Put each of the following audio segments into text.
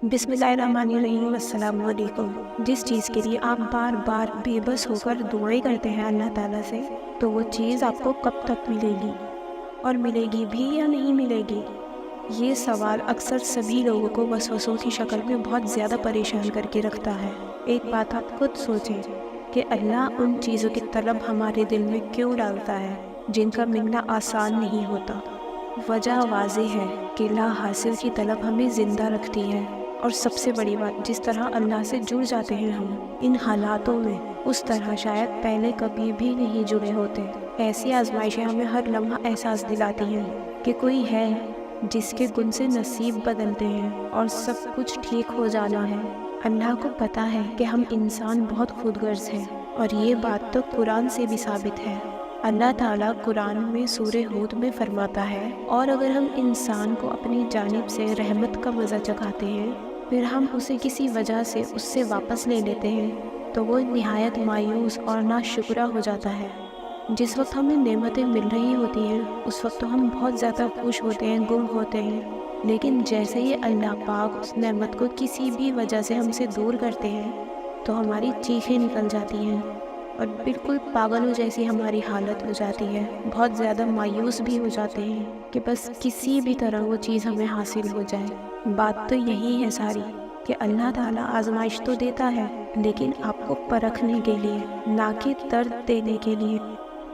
بسم اللہ الرحمن الرحیم، السلام علیکم۔ جس چیز کے لیے آپ بار بار بے بس ہو کر دعائیں کرتے ہیں اللہ تعالیٰ سے، تو وہ چیز آپ کو کب تک ملے گی، اور ملے گی بھی یا نہیں ملے گی؟ یہ سوال اکثر سبھی لوگوں کو وسوسوں کی شکل میں بہت زیادہ پریشان کر کے رکھتا ہے۔ ایک بات آپ خود سوچیں کہ اللہ ان چیزوں کی طلب ہمارے دل میں کیوں ڈالتا ہے جن کا ملنا آسان نہیں ہوتا؟ وجہ واضح ہے کہ لا حاصل کی طلب ہمیں زندہ رکھتی ہے، اور سب سے بڑی بات، جس طرح اللہ سے جڑ جاتے ہیں ہم ان حالاتوں میں، اس طرح شاید پہلے کبھی بھی نہیں جڑے ہوتے۔ ایسی آزمائشیں ہمیں ہر لمحہ احساس دلاتی ہیں کہ کوئی ہے جس کے گن سے نصیب بدلتے ہیں اور سب کچھ ٹھیک ہو جانا ہے۔ اللہ کو پتہ ہے کہ ہم انسان بہت خود غرض ہیں، اور یہ بات تو قرآن سے بھی ثابت ہے۔ اللہ تعالیٰ قرآن میں سورہ ہود میں فرماتا ہے، اور اگر ہم انسان کو اپنی جانب سے رحمت کا مزہ چکھاتے ہیں، پھر ہم اسے کسی وجہ سے اس سے واپس لے لیتے ہیں، تو وہ نہایت مایوس اور ناشکرا ہو جاتا ہے۔ جس وقت ہمیں نعمتیں مل رہی ہوتی ہیں، اس وقت تو ہم بہت زیادہ خوش ہوتے ہیں، گم ہوتے ہیں، لیکن جیسے ہی اللہ پاک اس نعمت کو کسی بھی وجہ سے ہم سے دور کرتے ہیں، تو ہماری چیخیں نکل جاتی ہیں، اور بالکل پاگلوں جیسی ہماری حالت ہو جاتی ہے۔ بہت زیادہ مایوس بھی ہو جاتے ہیں کہ بس کسی بھی طرح وہ چیز ہمیں حاصل ہو جائے۔ بات تو یہی ہے ساری، کہ اللہ تعالیٰ آزمائش تو دیتا ہے، لیکن آپ کو پرکھنے کے لیے، نہ کہ درد دینے کے لیے۔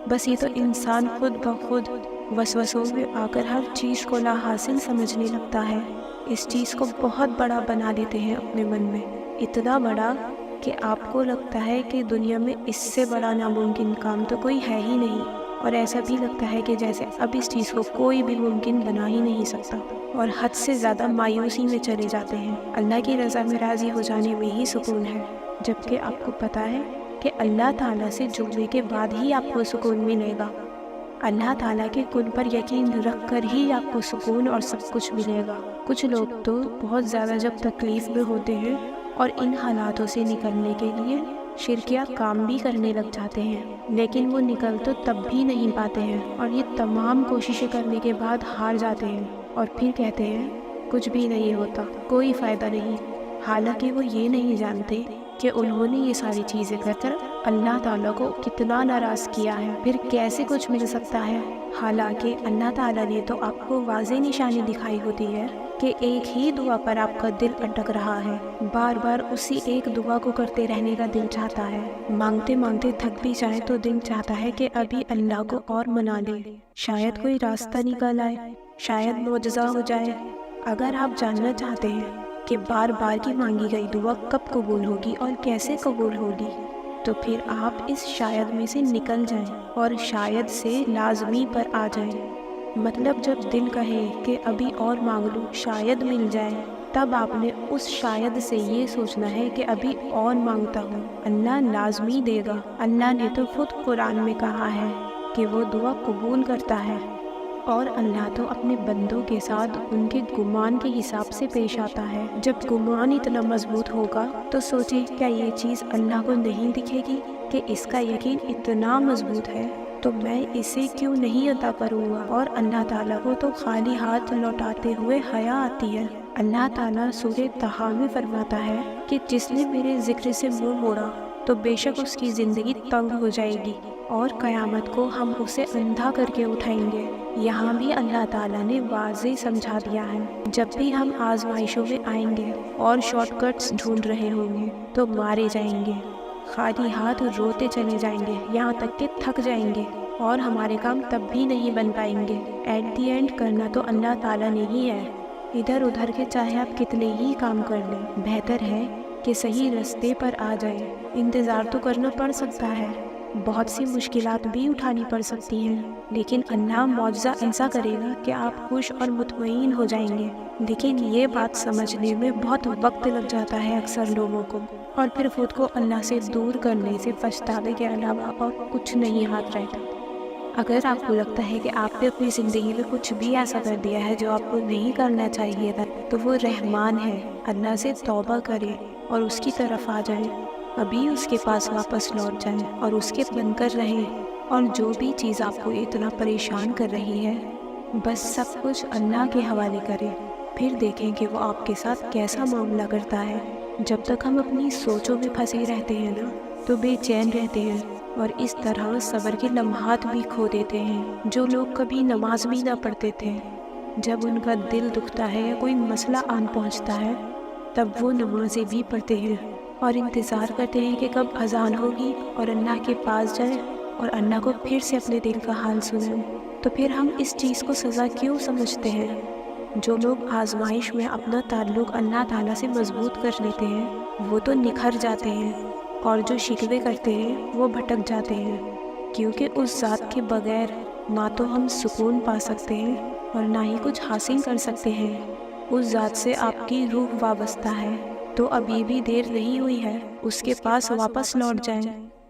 بس یہ تو انسان خود بخود وسوسوں میں آ کر ہر چیز کو لا حاصل سمجھنے لگتا ہے۔ اس چیز کو بہت بڑا بنا لیتے ہیں اپنے من میں، اتنا بڑا کہ آپ کو لگتا ہے کہ دنیا میں اس سے بڑا ناممکن کام تو کوئی ہے ہی نہیں، اور ایسا بھی لگتا ہے کہ جیسے اب اس چیز کو کوئی بھی ممکن بنا ہی نہیں سکتا، اور حد سے زیادہ مایوسی میں چلے جاتے ہیں۔ اللہ کی رضا میں راضی ہو جانے میں ہی سکون ہے، جبکہ آپ کو پتہ ہے کہ اللہ تعالیٰ سے جڑنے کے بعد ہی آپ کو سکون ملے گا۔ اللہ تعالیٰ کے کن پر یقین رکھ کر ہی آپ کو سکون اور سب کچھ ملے گا۔ کچھ لوگ تو بہت زیادہ جب تکلیف میں ہوتے ہیں اور ان حالاتوں سے نکلنے کے لیے شرکیہ کام بھی کرنے لگ جاتے ہیں، لیکن وہ نکل تو تب بھی نہیں پاتے ہیں، اور یہ تمام کوششیں کرنے کے بعد ہار جاتے ہیں، اور پھر کہتے ہیں کچھ بھی نہیں ہوتا، کوئی فائدہ نہیں، حالانکہ وہ یہ نہیں جانتے کہ انہوں نے یہ ساری چیزیں کر کر اللہ تعالیٰ کو کتنا ناراض کیا ہے۔ پھر کیسے کچھ مل سکتا ہے؟ حالانکہ اللہ تعالیٰ نے تو آپ کو واضح نشانی دکھائی ہوتی ہے کہ ایک ہی دعا پر آپ کا دل اٹک رہا ہے، بار بار اسی ایک دعا کو کرتے رہنے کا دل چاہتا ہے، مانگتے مانگتے تھک بھی جائے تو دل چاہتا ہے کہ ابھی اللہ کو اور منا لے، شاید کوئی راستہ نکل آئے، شاید معجزہ ہو جائے۔ اگر آپ جاننا چاہتے ہیں کہ بار بار کی مانگی گئی دعا کب قبول ہوگی اور کیسے قبول ہوگی، تو پھر آپ اس شاید میں سے نکل جائیں اور شاید سے لازمی پر آ جائیں۔ مطلب جب دل کہے کہ ابھی اور مانگ لوں، شاید مل جائے، تب آپ نے اس شاید سے یہ سوچنا ہے کہ ابھی اور مانگتا ہوں، اللہ لازمی دے گا۔ اللہ نے تو خود قرآن میں کہا ہے کہ وہ دعا قبول کرتا ہے، اور اللہ تو اپنے بندوں کے ساتھ ان کے گمان کے حساب سے پیش آتا ہے۔ جب گمان اتنا مضبوط ہوگا تو سوچیں، کیا یہ چیز اللہ کو نہیں دکھے گی کہ اس کا یقین اتنا مضبوط ہے، تو میں اسے کیوں نہیں عطا کروں گا؟ اور اللہ تعالیٰ کو تو خالی ہاتھ لوٹاتے ہوئے حیا آتی ہے۔ اللہ تعالیٰ سورہ طٰہٰ میں فرماتا ہے کہ جس نے میرے ذکر سے منہ موڑا تو بے شک اس کی زندگی تنگ ہو جائے گی، اور قیامت کو ہم اسے اندھا کر کے اٹھائیں گے۔ یہاں بھی اللہ تعالیٰ نے واضح سمجھا دیا ہے، جب بھی ہم آزمائشوں میں آئیں گے اور شارٹ کٹس ڈھونڈ رہے ہوں گے تو مارے جائیں گے، خالی ہاتھ روتے چلے جائیں گے، یہاں تک کہ تھک جائیں گے، اور ہمارے کام تب بھی نہیں بن پائیں گے۔ ایٹ دی اینڈ کرنا تو اللہ تعالیٰ نے ہی ہے، ادھر ادھر کے چاہے آپ کتنے ہی کام کر لیں، بہتر ہے کہ صحیح رستے پر آ جائیں۔ انتظار تو کرنا پڑ سکتا ہے، بہت سی مشکلات بھی اٹھانی پڑ سکتی ہیں، لیکن اللہ معجزہ ایسا کرے گا کہ آپ خوش اور مطمئن ہو جائیں گے۔ لیکن یہ بات سمجھنے میں بہت وقت لگ جاتا ہے اکثر لوگوں کو، اور پھر خود کو اللہ سے دور کرنے سے پچھتاوے کے علاوہ اور کچھ نہیں ہاتھ رہتا۔ اگر آپ کو لگتا ہے کہ آپ نے اپنی زندگی میں کچھ بھی ایسا کر دیا ہے جو آپ کو نہیں کرنا چاہیے تھا، تو وہ رحمان ہے، اللہ سے توبہ کریں اور اس کی طرف آ جائیں، ابھی اس کے پاس واپس لوٹ جائیں اور اس کے بن کر رہیں، اور جو بھی چیز آپ کو اتنا پریشان کر رہی ہے، بس سب کچھ اللہ کے حوالے کریں۔ پھر دیکھیں کہ وہ آپ کے ساتھ کیسا معاملہ کرتا ہے۔ جب تک ہم اپنی سوچوں میں پھنسے رہتے ہیں نا تو بے چین رہتے ہیں اور اس طرح صبر کے لمحات بھی کھو دیتے ہیں۔ جو لوگ کبھی نماز بھی نہ پڑھتے تھے، جب ان کا دل دکھتا ہے یا کوئی مسئلہ آن پہنچتا ہے تب وہ نمازیں بھی پڑھتے ہیں اور انتظار کرتے ہیں کہ کب اذان ہوگی اور اللہ کے پاس جائیں اور اللہ کو پھر سے اپنے دل کا حال سنیں۔ تو پھر ہم اس چیز کو سزا کیوں سمجھتے ہیں؟ جو لوگ آزمائش میں اپنا تعلق اللہ تعالیٰ سے مضبوط کر لیتے ہیں وہ تو نکھر جاتے ہیں، اور جو شکوے کرتے ہیں وہ بھٹک جاتے ہیں، کیونکہ اس ذات کے بغیر نہ تو ہم سکون پا سکتے ہیں اور نہ ہی کچھ حاصل کر سکتے ہیں۔ اس ذات سے آپ کی روح وابستہ ہے، تو ابھی بھی دیر نہیں ہوئی ہے، اس کے پاس واپس لوٹ جائیں۔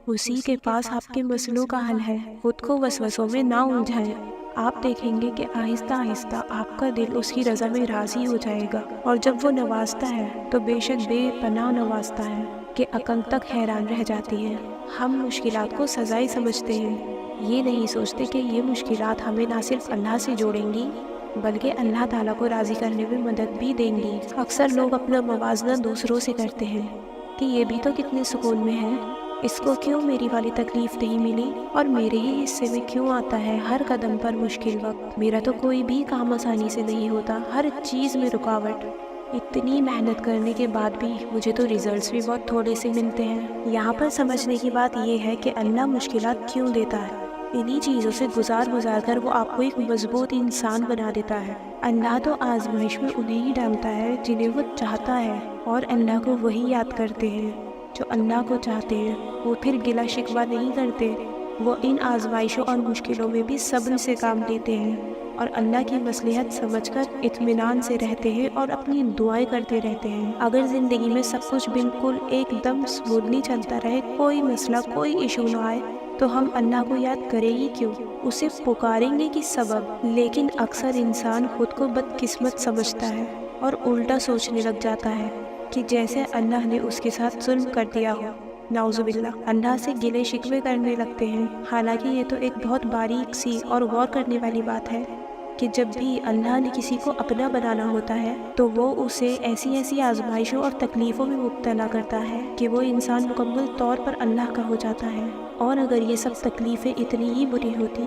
اسی کے پاس آپ کے مسئلوں کا حل ہے، خود کو وسوسوں میں نہ الجھائیں۔ آپ دیکھیں گے کہ آہستہ آہستہ آپ کا دل اس کی رضا میں راضی ہو جائے گا، اور جب وہ نوازتا ہے تو بے شک بے پناہ نوازتا ہے کہ عقل تک حیران رہ جاتی ہے۔ ہم مشکلات کو سزائی سمجھتے ہیں، یہ نہیں سوچتے کہ یہ مشکلات ہمیں نہ صرف اللہ سے جوڑیں گی بلکہ اللہ تعالیٰ کو راضی کرنے میں مدد بھی دیں گی۔ اکثر لوگ اپنا موازنہ دوسروں سے کرتے ہیں کہ یہ بھی تو کتنے سکون میں ہے، اس کو کیوں میری والی تکلیف نہیں ملی اور میرے ہی حصے میں کیوں آتا ہے ہر قدم پر مشکل وقت، میرا تو کوئی بھی کام آسانی سے نہیں ہوتا، ہر چیز میں رکاوٹ، اتنی محنت کرنے کے بعد بھی مجھے تو ریزلٹس بھی بہت تھوڑے سے ملتے ہیں۔ یہاں پر سمجھنے کی بات یہ ہے کہ اللہ مشکلات کیوں دیتا ہے۔ انہی چیزوں سے گزار کر وہ آپ کو ایک مضبوط انسان بنا دیتا ہے۔ اللہ تو آزمائش میں انہیں ہی ڈالتا ہے جنہیں وہ چاہتا ہے، اور اللہ کو وہی یاد کرتے ہیں جو اللہ کو چاہتے ہیں۔ وہ پھر گلہ شکوہ نہیں کرتے، وہ ان آزمائشوں اور مشکلوں میں بھی صبر سے کام لیتے ہیں اور اللہ کی مصلحت سمجھ کر اطمینان سے رہتے ہیں اور اپنی دعائیں کرتے رہتے ہیں۔ اگر زندگی میں سب کچھ بالکل ایک دم سموتھلی چلتا رہے، کوئی مسئلہ کوئی ایشو نہ آئے، تو ہم اللہ کو یاد کریں ہی کیوں، اسے پکاریں گے کس سبب؟ لیکن اکثر انسان خود کو بدقسمت سمجھتا ہے اور الٹا سوچنے لگ جاتا ہے کہ جیسے اللہ نے اس کے ساتھ ظلم کر دیا ہو۔ نعوذ باللہ، اللہ سے گلے شکوے کرنے لگتے ہیں۔ حالانکہ یہ تو ایک بہت باریک سی اور غور کرنے والی بات ہے کہ جب بھی اللہ نے کسی کو اپنا بنانا ہوتا ہے تو وہ اسے ایسی آزمائشوں اور تکلیفوں میں مبتلا کرتا ہے کہ وہ انسان مکمل طور پر اللہ کا ہو جاتا ہے۔ اور اگر یہ سب تکلیفیں اتنی ہی بری ہوتی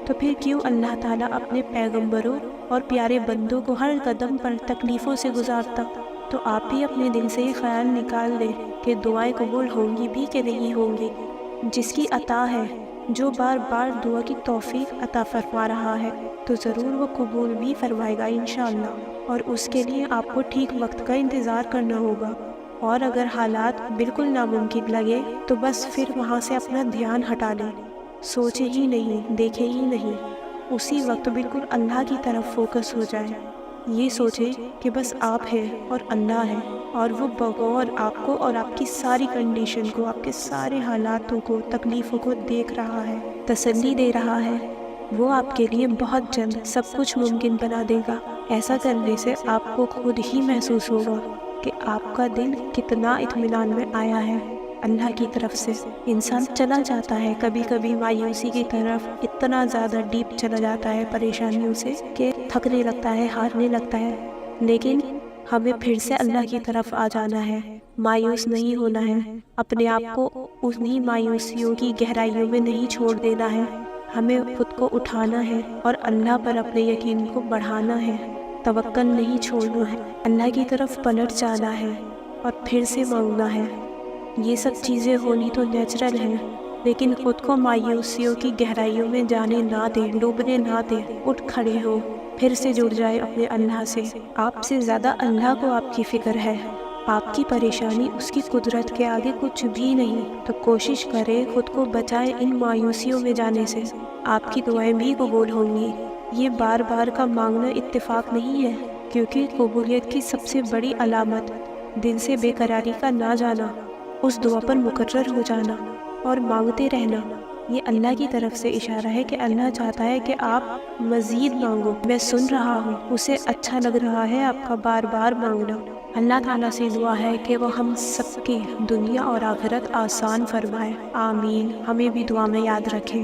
تو پھر کیوں اللہ تعالیٰ اپنے پیغمبروں اور پیارے بندوں کو ہر قدم پر تکلیفوں سے گزارتا؟ تو آپ بھی اپنے دل سے یہ خیال نکال دیں کہ دعائیں قبول ہوں گی بھی کہ نہیں ہوں گی۔ جس کی عطا ہے، جو بار بار دعا کی توفیق عطا فرما رہا ہے، تو ضرور وہ قبول بھی فرمائے گا انشاءاللہ، اور اس کے لیے آپ کو ٹھیک وقت کا انتظار کرنا ہوگا۔ اور اگر حالات بالکل ناممکن لگے تو بس پھر وہاں سے اپنا دھیان ہٹا لیں، سوچے ہی نہیں، دیکھے ہی نہیں، اسی وقت بالکل اللہ کی طرف فوکس ہو جائے۔ یہ سوچیں کہ بس آپ ہیں اور اللہ ہے، اور وہ بغور آپ کو اور آپ کی ساری کنڈیشن کو، آپ کے سارے حالاتوں کو، تکلیفوں کو دیکھ رہا ہے، تسلی دے رہا ہے۔ وہ آپ کے لیے بہت جلد سب کچھ ممکن بنا دے گا۔ ایسا کرنے سے آپ کو خود ہی محسوس ہوگا کہ آپ کا دل کتنا اطمینان میں آیا ہے اللہ کی طرف سے۔ انسان چلا جاتا ہے کبھی کبھی مایوسی کی طرف، اتنا زیادہ ڈیپ چلا جاتا ہے پریشانیوں سے کہ تھکنے لگتا ہے، ہارنے لگتا ہے، لیکن ہمیں پھر سے اللہ کی طرف آ جانا ہے، مایوس نہیں ہونا ہے، اپنے آپ کو انہی مایوسیوں کی گہرائیوں میں نہیں چھوڑ دینا ہے، ہمیں خود کو اٹھانا ہے اور اللہ پر اپنے یقین کو بڑھانا ہے، توکل نہیں چھوڑنا ہے، اللہ کی طرف پلٹ جانا ہے اور پھر سے مانگنا ہے۔ یہ سب چیزیں ہونی تو نیچرل ہیں، لیکن خود کو مایوسیوں کی گہرائیوں میں جانے نہ دیں، ڈوبنے نہ دیں، اٹھ کھڑے ہو، پھر سے جڑ جائے اپنے اللہ سے۔ آپ سے زیادہ اللہ کو آپ کی فکر ہے، آپ کی پریشانی اس کی قدرت کے آگے کچھ بھی نہیں، تو کوشش کریں خود کو بچائیں ان مایوسیوں میں جانے سے، آپ کی دعائیں بھی قبول ہوں گی۔ یہ بار بار کا مانگنا اتفاق نہیں ہے، کیونکہ قبولیت کی سب سے بڑی علامت دل سے بے قراری کا نہ جانا، اس دعا پر مقرر ہو جانا اور مانگتے رہنا۔ یہ اللہ کی طرف سے اشارہ ہے کہ اللہ چاہتا ہے کہ آپ مزید مانگو، میں سن رہا ہوں، اسے اچھا لگ رہا ہے آپ کا بار بار مانگنا۔ اللہ تعالیٰ سے دعا ہے کہ وہ ہم سب کی دنیا اور آخرت آسان فرمائے، آمین۔ ہمیں بھی دعا میں یاد رکھیں۔